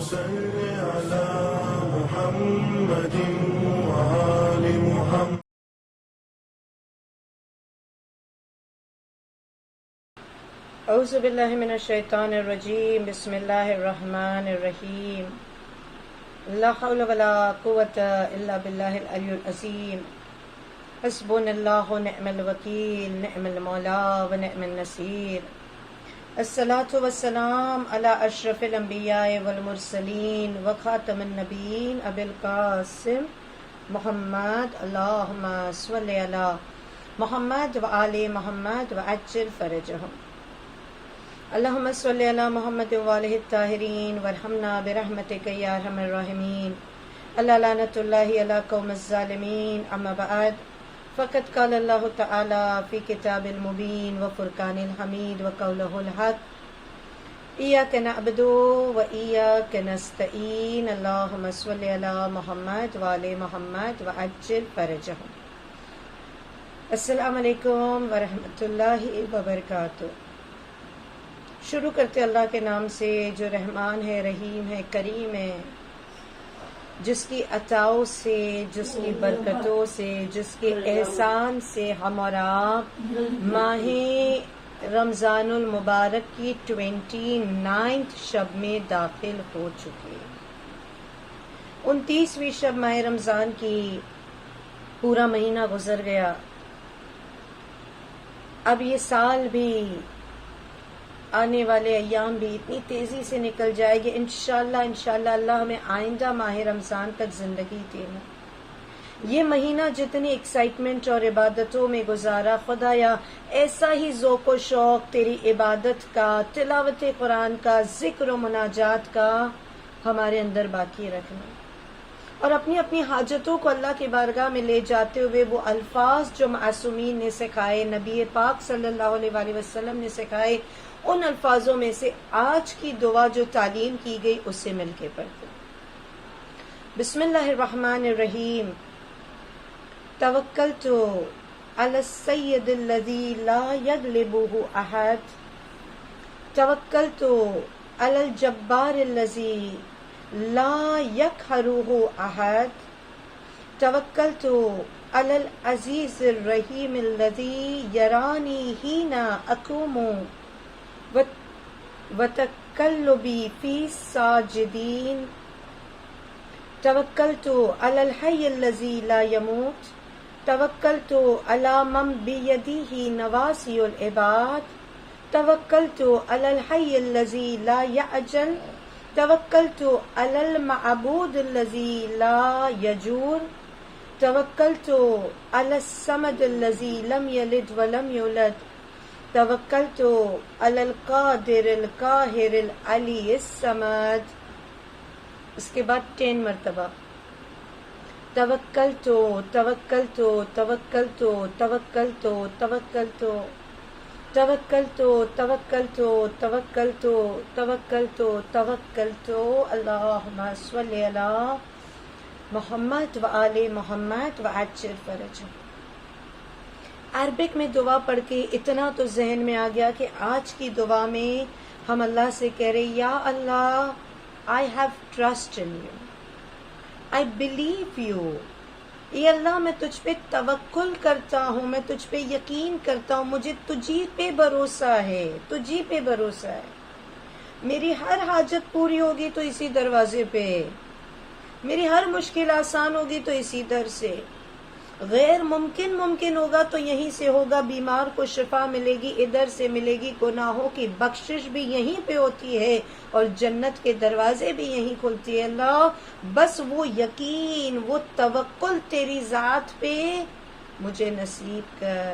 صل على محمد وآل محمد. اعوذ باللہ من الشیطان الرجیم. بسم اللہ الرحمن الرحیم. لا حول ولا قوة الا باللہ العلی العظیم. حسبنا اللہ نعم الوکیل نعم المولا ونعم النصیر. الصلاة والسلام علی اشرف الانبیاء والمرسلین وخاتم النبیین ابی القاسم محمد. اللہم صل علی محمد وآل محمد وعجل فرجہم. اللہم صل علی محمد وآلہ الطاہرین وارحمنا برحمتک یا ارحم الراحمین. اللہ لعنت اللہ علی قوم الظالمین. اما بعد فقد قال اللہ تعالی فی کتاب المبین وفرقان الحمید وقولہ الحق. ایاک نعبد و ایاک نستعین. اللہم صل علی محمد وآل محمد وعجل فرجہم. السلام علیکم ورحمۃ اللہ وبرکاتہ. شروع کرتے اللہ کے نام سے جو رحمان ہے، رحیم ہے، کریم ہے، جس کی عطاؤں سے، جس کی برکتوں سے، جس کے احسان سے ہم اور آپ ماہ رمضان المبارک کی 29 شب میں داخل ہو چکے. 29ویں شب ماہ رمضان کی. پورا مہینہ گزر گیا. اب یہ سال بھی، آنے والے ایام بھی اتنی تیزی سے نکل جائے گی. انشاءاللہ اللہ ہمیں آئندہ ماہ رمضان تک زندگی دینا. یہ مہینہ جتنی ایکسائٹمنٹ اور عبادتوں میں گزارا، خدایا ایسا ہی ذوق و شوق تیری عبادت کا، تلاوت قرآن کا، ذکر و مناجات کا ہمارے اندر باقی رکھنا. اور اپنی اپنی حاجتوں کو اللہ کی بارگاہ میں لے جاتے ہوئے وہ الفاظ جو معصومین نے سکھائے، نبی پاک صلی اللہ علیہ وآلہ وسلم نے سکھائے، ان الفاظوں میں سے آج کی دعا جو تعلیم کی گئی اس سے مل کے پڑھتے. بسم اللہ الرحمن الرحیم. توکلت علی السید الذی لا یغلبہ احد. توکلت علی الجبار الذی لا یقہرہ احد. توکلت علی العزیز الرحیم الذی یرانی حین اقوم وتقلبی فی الساجدین. توکلت علی الحی الذی لا یموت. توکلت علی من بیدہ نواصی العباد. توکلت علی الحی الذی لا یعجل. توکلت علی المعبود الذی لا یجور. توکلت علی الصمد الذی لم یلد ولم یولد. توکلت علی القادر القاہر العلی الصمد. اس کے بعد 10 مرتبہ توکلت توکلت توکلت توکلت توکلت توکلت توکلت توکلت توکلت توکلت. اللہم صل علی محمد وآل محمد وعجل فرجہ. عربک میں دعا پڑھ کے اتنا تو ذہن میں آ گیا کہ آج کی دعا میں ہم اللہ سے کہہ رہے، یا اللہ I have trust in you. I believe you. اے اللہ میں تجھ پہ توکل کرتا ہوں، میں تجھ پہ یقین کرتا ہوں، مجھے تجھی پہ بھروسہ ہے، تجھی پہ بھروسہ ہے. میری ہر حاجت پوری ہوگی تو اسی دروازے پہ، میری ہر مشکل آسان ہوگی تو اسی در سے، غیر ممکن ممکن ہوگا تو یہیں سے ہوگا. بیمار کو شفا ملے گی ادھر سے ملے گی، گناہوں کی بخشش بھی یہیں پہ ہوتی ہے اور جنت کے دروازے بھی یہیں کھلتی ہے. اللہ بس وہ یقین، وہ توکل تیری ذات پہ مجھے نصیب کر.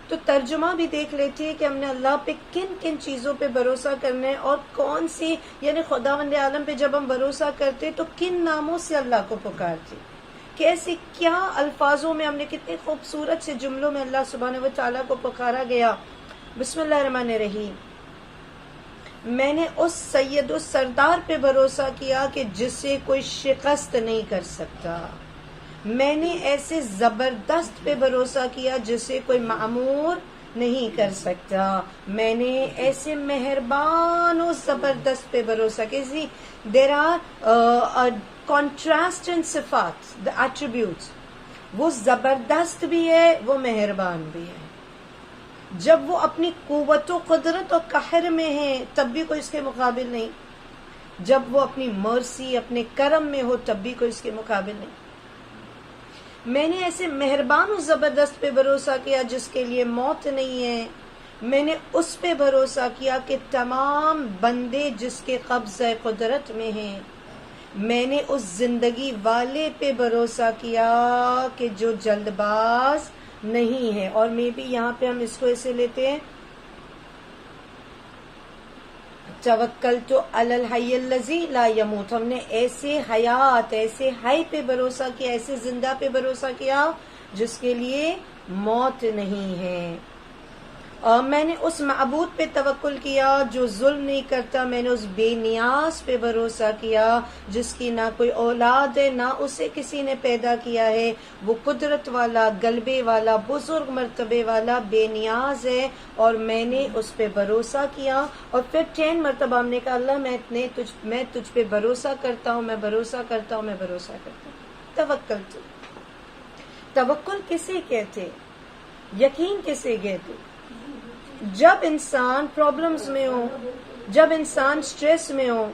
تو ترجمہ بھی دیکھ لیتے ہیں کہ ہم نے اللہ پہ کن کن چیزوں پہ بھروسہ کرنا ہے اور کون سی، یعنی خداوند عالم پہ جب ہم بھروسہ کرتے تو کن ناموں سے اللہ کو پکارتے، کیسے کیا الفاظوں میں ہم نے کتنے خوبصورت سے جملوں میں اللہ سبحانہ و تعالیٰ کو پکارا گیا. بسم اللہ الرحمن الرحیم. میں نے اس سید و سردار پہ بھروسہ کیا کہ جسے کوئی شکست نہیں کر سکتا. میں نے ایسے زبردست پہ بھروسہ کیا جسے کوئی معمور نہیں کر سکتا. میں نے ایسے مہربان و زبردست پہ بھروسہ کسی دیر آر کانٹراسٹ ان صفات دا ایٹریبیوٹس. وہ زبردست بھی ہے، وہ مہربان بھی ہے. جب وہ اپنی قوت و قدرت اور قہر میں ہے تب بھی کوئی اس کے مقابل نہیں. جب وہ اپنی مرسی اپنے کرم میں ہو تب بھی کوئی اس کے مقابل نہیں. میں نے ایسے مہربان و زبردست پہ بھروسہ کیا جس کے لیے موت نہیں ہے. میں نے اس پہ بھروسہ کیا کہ تمام بندے جس کے قبضہ قدرت میں ہیں. میں نے اس زندگی والے پہ بھروسہ کیا کہ جو جلد باز نہیں ہے. اور میں بھی یہاں پہ ہم اس کو ایسے لیتے ہیں توکلت علی الحی الذی لا یموت. ہم نے ایسے حیات، ایسے حی پہ بھروسہ کیا، ایسے زندہ پہ بھروسہ کیا جس کے لیے موت نہیں ہے. میں نے اس معبود پہ توکل کیا جو ظلم نہیں کرتا. میں نے اس بے نیاز پہ بھروسہ کیا جس کی نہ کوئی اولاد ہے، نہ اسے کسی نے پیدا کیا ہے. وہ قدرت والا، غلبے والا، بزرگ مرتبے والا، بے نیاز ہے. اور میں نے اس پہ بھروسہ کیا. اور پھر 10 مرتبہ ہم نے کہا اللہ میں تجھ پہ بھروسہ کرتا ہوں، میں بھروسہ کرتا ہوں، میں بھروسہ کرتا ہوں. توکل کسے کہتے؟ یقین کسے کہتے؟ جب انسان پرابلمز میں ہو، جب انسان سٹریس میں ہو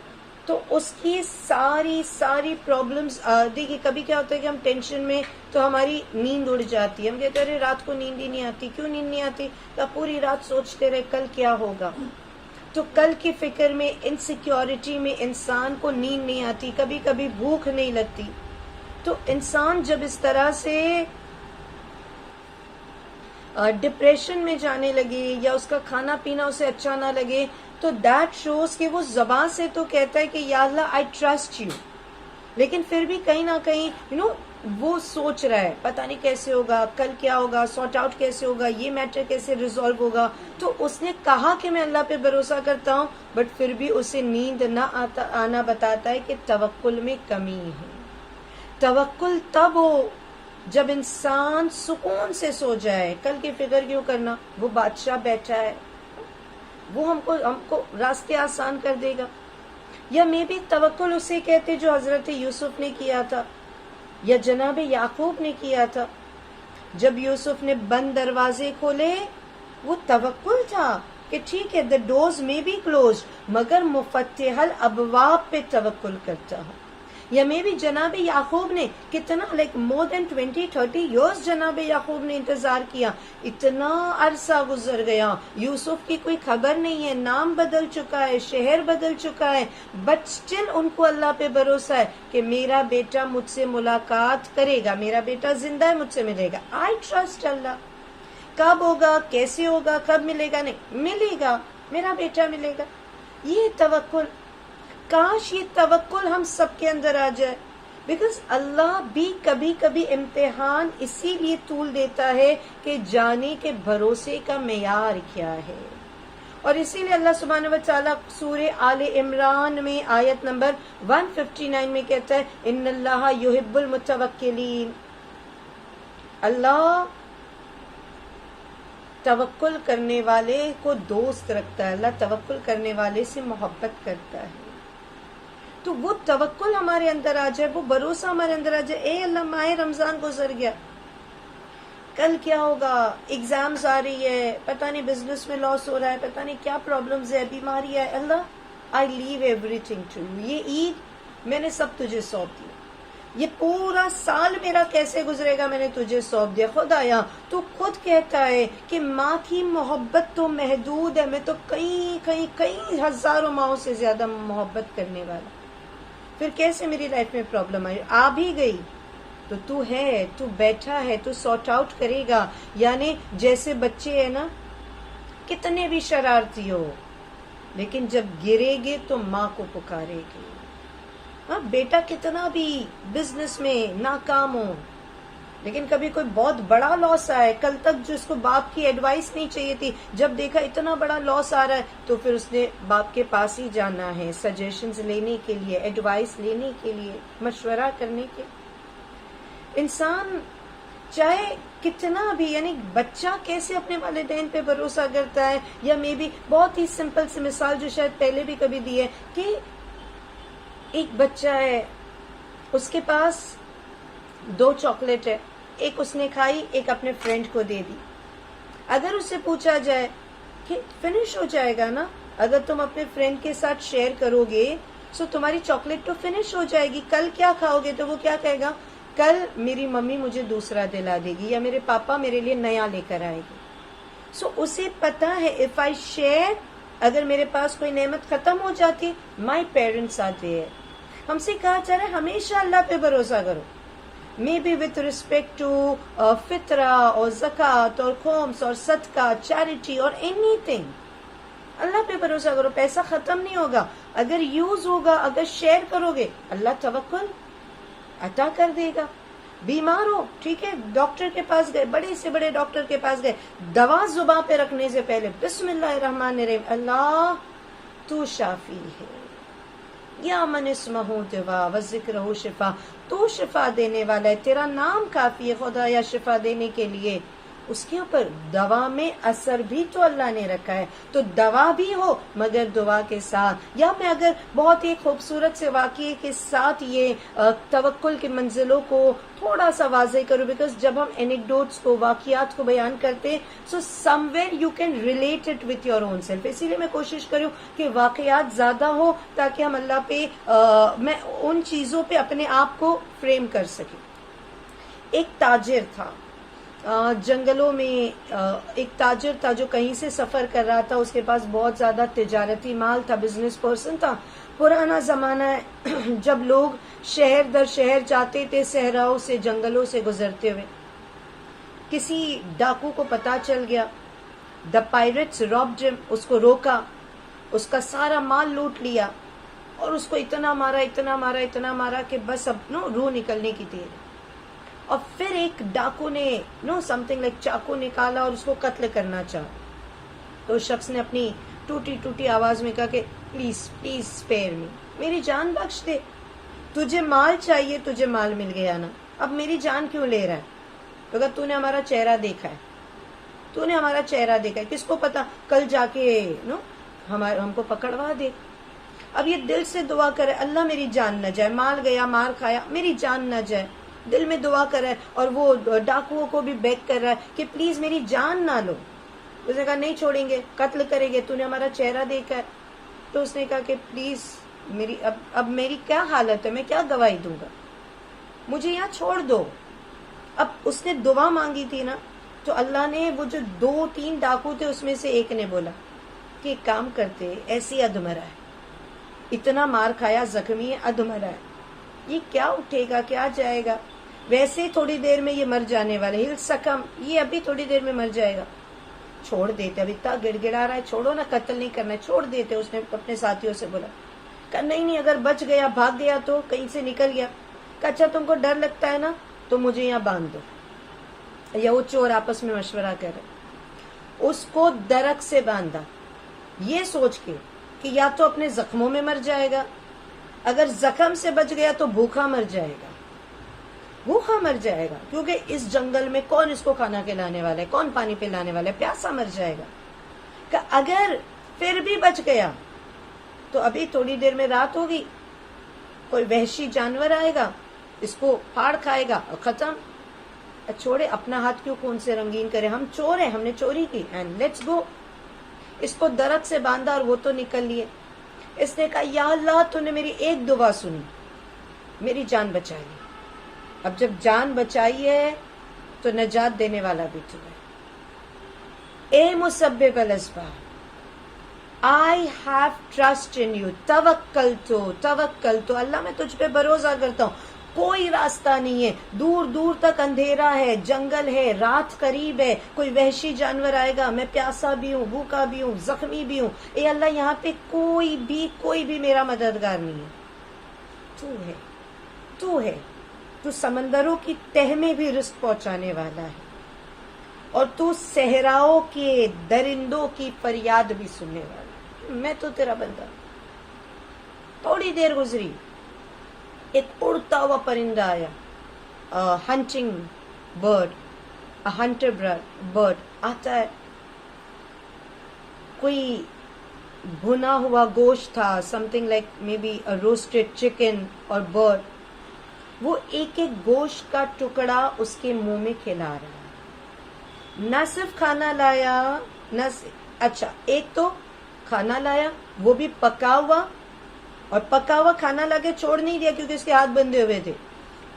تو اس کی ساری پرابلمز دیکھیے کبھی کیا ہوتا ہے کہ ہم ٹینشن میں تو ہماری نیند اڑ جاتی ہے. ہم کہتے ہیں ارے رات کو نیند ہی نہیں آتی. کیوں نیند نہیں آتی؟ تو پوری رات سوچتے رہے کل کیا ہوگا. تو کل کی فکر میں، انسیکیورٹی میں انسان کو نیند نہیں آتی، کبھی کبھی بھوک نہیں لگتی. تو انسان جب اس طرح سے ڈپریشن میں جانے لگے یا اس کا کھانا پینا اسے اچھا نہ لگے تو دیٹ شوز کہ وہ زبان سے تو کہتا ہے کہ یا اللہ آئی ٹرسٹ یو، لیکن پھر بھی کہیں نہ کہیں وہ سوچ رہا ہے پتہ نہیں کیسے ہوگا، کل کیا ہوگا، سارٹ آؤٹ کیسے ہوگا، یہ میٹر کیسے ریزالو ہوگا. تو اس نے کہا کہ میں اللہ پہ بھروسہ کرتا ہوں، بٹ پھر بھی اسے نیند نہ آنا بتاتا ہے کہ توکل میں کمی ہے. توکل تب ہو جب انسان سکون سے سو جائے. کل کی فکر کیوں کرنا؟ وہ بادشاہ بیٹھا ہے، وہ ہم کو راستے آسان کر دے گا. یا میں بھی توکل اسے کہتے جو حضرت یوسف نے کیا تھا یا جناب یعقوب نے کیا تھا. جب یوسف نے بند دروازے کھولے وہ توکل تھا کہ ٹھیک ہے the doors may be closed مگر مفتح الابواب پہ توکل کرتا ہوں. یا میں بھی جناب یعقوب نے کتنا more than 20-30 years جناب یعقوب نے انتظار کیا. اتنا عرصہ گزر گیا، یوسف کی کوئی خبر نہیں ہے، نام بدل چکا ہے، شہر بدل چکا ہے، بٹ اسٹل ان کو اللہ پہ بھروسہ ہے کہ میرا بیٹا مجھ سے ملاقات کرے گا، میرا بیٹا زندہ ہے، مجھ سے ملے گا. آئی ٹرسٹ اللہ. کب ہوگا، کیسے ہوگا، کب ملے گا، نہیں ملے گا، میرا بیٹا ملے گا. یہ توکل. کاش یہ توکل ہم سب کے اندر آ جائے. بیکاز اللہ بھی کبھی کبھی امتحان اسی لیے طول دیتا ہے کہ جانے کے بھروسے کا معیار کیا ہے. اور اسی لیے اللہ سبحانہ و تعالیٰ سورہ آل عمران میں آیت نمبر 159 میں کہتا ہے ان اللہ یحب المتوکلین. اللہ توکل کرنے والے کو دوست رکھتا ہے، اللہ توکل کرنے والے سے محبت کرتا ہے. تو وہ توکل ہمارے اندر آ جائے، وہ بھروسہ ہمارے اندر آ جائے. اے اللہ ماہ رمضان گزر گیا، کل کیا ہوگا، ایگزامز آ رہی ہے، پتہ نہیں بزنس میں لاس ہو رہا ہے، پتہ نہیں کیا پرابلمز ہے، بیماری ہے. اللہ آئی leave every thing to you. یہ عید میں نے سب تجھے سونپ دیا، یہ پورا سال میرا کیسے گزرے گا میں نے تجھے سونپ دیا. خدایا تو خود کہتا ہے کہ ماں کی محبت تو محدود ہے، میں تو کئی ہزاروں ماؤں سے زیادہ محبت کرنے والا. پھر کیسے میری لائف میں پرابلم آئی؟ آ بھی گئی تو تو ہے، تو بیٹھا ہے، تو سارٹ آؤٹ کرے گا. یعنی جیسے بچے ہیں نا، کتنے بھی شرارتی ہو لیکن جب گرے گے تو ماں کو پکارے گی. ہاں بیٹا کتنا بھی بزنس میں ناکام ہو لیکن کبھی کوئی بہت بڑا لاس آئے، کل تک جو اس کو باپ کی ایڈوائس نہیں چاہیے تھی، جب دیکھا اتنا بڑا لاس آ رہا ہے تو پھر اس نے باپ کے پاس ہی جانا ہے سجیشنز لینے کے لیے، ایڈوائس لینے کے لیے، مشورہ کرنے کے. انسان چاہے کتنا بھی، یعنی بچہ کیسے اپنے والدین پہ بھروسہ کرتا ہے، یا مے بی بہت ہی سمپل سی مثال جو شاید پہلے بھی کبھی دی ہے، کہ ایک بچہ ہے، اس کے پاس 2 چاکلیٹ ہے، ایک اس نے کھائی، ایک اپنے فرینڈ کو دے دی. اگر اس سے پوچھا جائے کہ فنش ہو جائے گا نا، اگر تم اپنے فرینڈ کے ساتھ شیئر کرو گے سو تمہاری چاکلیٹ تو فنش ہو جائے گی، کل کیا کھاؤ گے؟ تو وہ کیا کہے گا، کل میری ممی مجھے دوسرا دلا دے گی، یا میرے پاپا میرے لیے نیا لے کر آئے گی. سو اسے پتا ہے اف آئی شیئر، اگر میرے پاس کوئی نعمت ختم ہو جاتی، مائی پیرنٹس آر دیئر. ہم سے کہا جا رہا ہے ہمیشہ اللہ پہ بھروسہ کرو، may be with respect to فطرہ اور زکوٰۃ اور خمس اور صدقہ، چیریٹی اور اینی تھنگ. اللہ پہ بھروسہ کرو، پیسہ ختم نہیں ہوگا، اگر یوز ہوگا، اگر شیئر کرو گے اللہ توکل عطا کر دے گا. بیمار ہو، ٹھیک ہے، ڈاکٹر کے پاس گئے، بڑے سے بڑے ڈاکٹر کے پاس گئے، دوا زباں پہ رکھنے سے پہلے بسم اللہ الرحمن الرحیم، اللہ تو شافی ہے، یا من اسمہ دوا و ذکرہ شفا، تو شفا دینے والا ہے، تیرا نام کافی ہے خدا یا شفا دینے کے لیے. اس کے اوپر دوا میں اثر بھی تو اللہ نے رکھا ہے، تو دوا بھی ہو مگر دعا کے ساتھ. یا میں اگر بہت ایک خوبصورت سے واقعے کے ساتھ یہ توکل کے منزلوں کو تھوڑا سا واضح کروں، بیکاز جب ہم اینیکڈوٹس کو، واقعات کو بیان کرتے so somewhere you can relate it with your own self. اسی لیے میں کوشش کروں کہ واقعات زیادہ ہو تاکہ ہم اللہ پہ میں ان چیزوں پہ اپنے آپ کو فریم کر سکیں. ایک تاجر تھا جنگلوں میں، ایک تاجر تھا جو کہیں سے سفر کر رہا تھا، اس کے پاس بہت زیادہ تجارتی مال تھا، بزنس پرسن تھا. پرانا زمانہ ہے جب لوگ شہر در شہر جاتے تھے، صحراؤں سے، جنگلوں سے گزرتے ہوئے. کسی ڈاکو کو پتا چل گیا، دا پائریٹس رابڈ ہم، اس کو روکا، اس کا سارا مال لوٹ لیا اور اس کو اتنا مارا، اتنا مارا، اتنا مارا کہ بس اب روح نکلنے کی دیر. اور پھر ایک ڈاکو نے سم تھنگ لائک چاقو نکالا اور اس کو قتل کرنا چاہا. تو اس شخص نے اپنی ٹوٹی ٹوٹی آواز میں کہا کہ پلیز پلیز اسپیئر می، میری جان بخش دے، تجھے مال چاہیے، تجھے مال مل گیا نا، اب میری جان کیوں لے رہا ہے؟ تو تو نے ہمارا چہرہ دیکھا ہے، تو نے ہمارا چہرہ دیکھا ہے، کس کو پتا کل جا کے ہم کو پکڑوا دے. اب یہ دل سے دعا کرے اللہ میری جان نہ جائے، مال گیا، مار کھایا، میری جان نہ جائے، دل میں دعا کر رہا ہے. اور وہ ڈاکوؤں کو بھی بیگ کر رہا ہے کہ پلیز میری جان نہ لو. اس نے کہا نہیں چھوڑیں گے، قتل کریں گے، تو نے ہمارا چہرہ دیکھا ہے. تو اس نے کہا کہ پلیز میری اب میری کیا حالت ہے، میں کیا گواہی دوں گا، مجھے یہاں چھوڑ دو. اب اس نے دعا مانگی تھی نا، تو اللہ نے وہ جو 2-3 ڈاکو تھے اس میں سے ایک نے بولا کہ ایک کام کرتے، ایسی ادمرا ہے، اتنا مار کھایا، زخمی ہے، ادمرا ہے، یہ کیا اٹھے گا، کیا جائے گا، ویسے تھوڑی دیر میں یہ مر جانے والا ہے، سکم، یہ ابھی تھوڑی دیر میں مر جائے گا، چھوڑ دیتے. اب اتنا گڑ گڑا رہا ہے، چھوڑو نا، قتل نہیں کرنا ہے، چھوڑ دیتے. اس نے اپنے ساتھیوں سے بولا، کہا نہیں اگر بچ گیا، بھاگ گیا تو کہیں سے نکل گیا. کہا اچھا تم کو ڈر لگتا ہے نا تو مجھے یہاں باندھ دو. یا وہ چور آپس میں مشورہ کر رہے، اس کو درخت سے باندھا، یہ سوچ کے کہ یا تو اپنے زخموں میں مر جائے گا، اگر زخم سے بچ گیا تو بھوکا مر جائے گا، بھوکا مر جائے گا، کیونکہ اس جنگل میں کون اس کو کھانا کھلانے والا ہے، کون پانی پلانے والا ہے، پیاسا مر جائے گا. کہ اگر پھر بھی بچ گیا تو ابھی تھوڑی دیر میں رات ہوگی، کوئی وحشی جانور آئے گا، اس کو پھاڑ کھائے گا اور ختم. چھوڑے، اپنا ہاتھ کیوں خون سے رنگین کرے، ہم چور ہیں، ہم نے چوری کی، اینڈ لیٹس گو. اس کو درخت سے باندھا اور وہ تو نکل لیے. اس نے کہا یا اللہ تو نے میری ایک دعا سنی، میری جان بچائی. اب جب جان بچائی ہے تو نجات دینے والا بھی تو ہے. اے مسبب الاسباب، I have trust in you، توکلتو، اللہ میں تجھ پہ بھروسہ کرتا ہوں. کوئی راستہ نہیں ہے، دور دور تک اندھیرا ہے، جنگل ہے، رات قریب ہے، کوئی وحشی جانور آئے گا، میں پیاسا بھی ہوں، بھوکا بھی ہوں، زخمی بھی ہوں. اے اللہ یہاں پہ کوئی بھی میرا مددگار نہیں ہے، تو ہے، تو سمندروں کی تہ میں بھی رزق پہنچانے والا ہے، اور تو صحراؤں کے درندوں کی فریاد بھی سننے والا ہے. میں تو تیرا بندہ. تھوڑی دیر گزری، ایک اڑتا ہوا پرندہ آیا، hunting bird, a hunter bird آتا ہے, کوئی بھنا ہوا گوشت تھا, something like maybe a roasted chicken or bird, وہ ایک ایک گوشت کا ٹکڑا اس کے منہ میں کھلا رہا ہے. نہ صرف کھانا لایا, اچھا ایک تو کھانا لایا وہ بھی پکا ہوا, اور پکا ہوا کھانا لا کے چھوڑ نہیں دیا کیونکہ اس کے ہاتھ بندھے ہوئے تھے.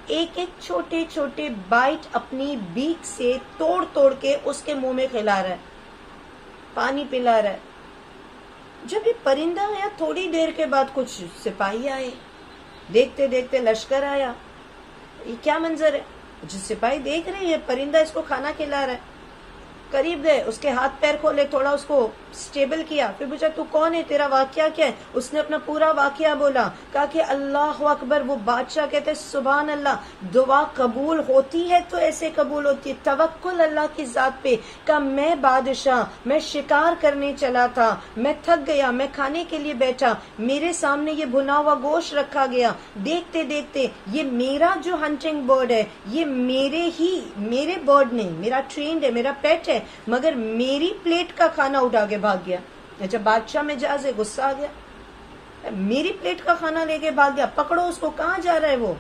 ایک ایک چھوٹے چھوٹے بائٹ اپنی بیک سے توڑ توڑ کے اس کے منہ میں کھلا رہا ہے, پانی پلا رہا ہے. جب یہ پرندہ آیا تھوڑی دیر کے بعد کچھ سپاہی آئے, دیکھتے دیکھتے لشکر آیا. یہ کیا منظر ہے؟ جو سپاہی دیکھ رہے ہیں پرندہ اس کو کھانا کھلا رہا ہے, قریب گئے, اس کے ہاتھ پیر کھولے, تھوڑا اس کو سٹیبل کیا, پھر پوچھا تو کون ہے, تیرا واقعہ کیا ہے؟ اس نے اپنا پورا واقعہ بولا. کہا کہ اللہ اکبر. وہ بادشاہ کہتے سبحان اللہ, دعا قبول ہوتی ہے تو ایسے قبول ہوتی ہے, توکل اللہ کی ذات پہ. کہا میں بادشاہ, میں شکار کرنے چلا تھا, میں تھک گیا, میں کھانے کے لیے بیٹھا, میرے سامنے یہ بھنا ہوا گوشت رکھا گیا, دیکھتے دیکھتے یہ میرا جو ہنٹنگ برڈ ہے, یہ میرے برڈ نہیں, میرا ٹرینڈ ہے, میرا پیٹ ہے, مگر میری پلیٹ کا کھانا اٹھا کے بھاگ گیا. جب بادشاہ مجاز ہے, غصہ آ گیا, میری پلیٹ کا کھانا لے کے بھاگ گیا, پکڑو اس کو, کہاں جا رہا ہے وہ؟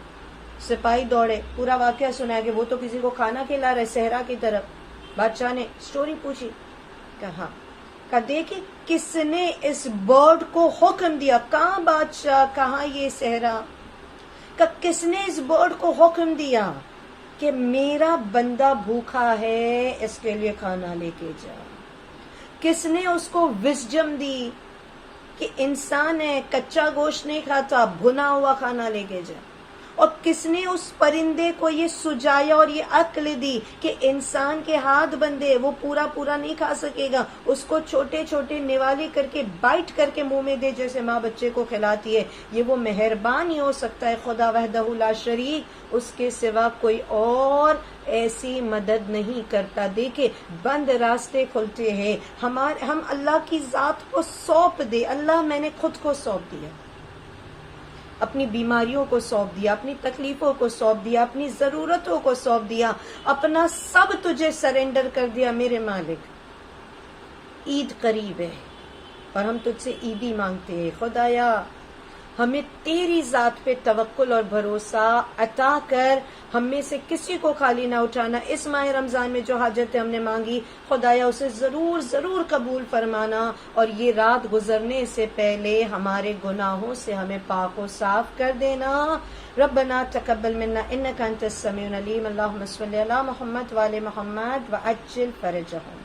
سپاہی دوڑے, پورا واقعہ سنایا کہ وہ تو کسی کو کھانا کھلا رہا ہے صحرا کی طرف. بادشاہ نے سٹوری پوچھی, کہا دیکھیں کس نے اس برڈ کو حکم دیا. کہاں بادشاہ, کہاں یہ صحرا؟ کس نے اس برڈ کو حکم دیا کہ میرا بندہ بھوکا ہے, اس کے لیے کھانا لے کے جا؟ کس نے اس کو وزڈم دی کہ انسان ہے, کچا گوشت نہیں کھاتا, بھنا ہوا کھانا لے کے جا؟ اور کس نے اس پرندے کو یہ سجایا اور یہ عقل دی کہ انسان کے ہاتھ بندے, وہ پورا نہیں کھا سکے گا, اس کو چھوٹے چھوٹے نوالے کر کے بائٹ کر کے منہ میں دے جیسے ماں بچے کو کھلاتی ہے. یہ وہ مہربان ہی ہو سکتا ہے, خدا وحدہ لا شریک, اس کے سوا کوئی اور ایسی مدد نہیں کرتا. دیکھے بند راستے کھلتے ہیں, ہم اللہ کی ذات کو سونپ دے. اللہ میں نے خود کو سونپ دیا, اپنی بیماریوں کو سونپ دیا, اپنی تکلیفوں کو سونپ دیا, اپنی ضرورتوں کو سونپ دیا, اپنا سب تجھے سرنڈر کر دیا میرے مالک. عید قریب ہے اور ہم تجھ سے عیدی مانگتے ہیں. خدایا ہمیں تیری ذات پہ توکل اور بھروسہ عطا کر, ہم میں سے کسی کو خالی نہ اٹھانا. اس ماہ رمضان میں جو حاجتیں ہم نے مانگی خدایا اسے ضرور قبول فرمانا, اور یہ رات گزرنے سے پہلے ہمارے گناہوں سے ہمیں پاک و صاف کر دینا. ربنا تقبل منا انک انت السمیع العلیم. اللہم صلی علی محمد وآل محمد وعجل فرجہم.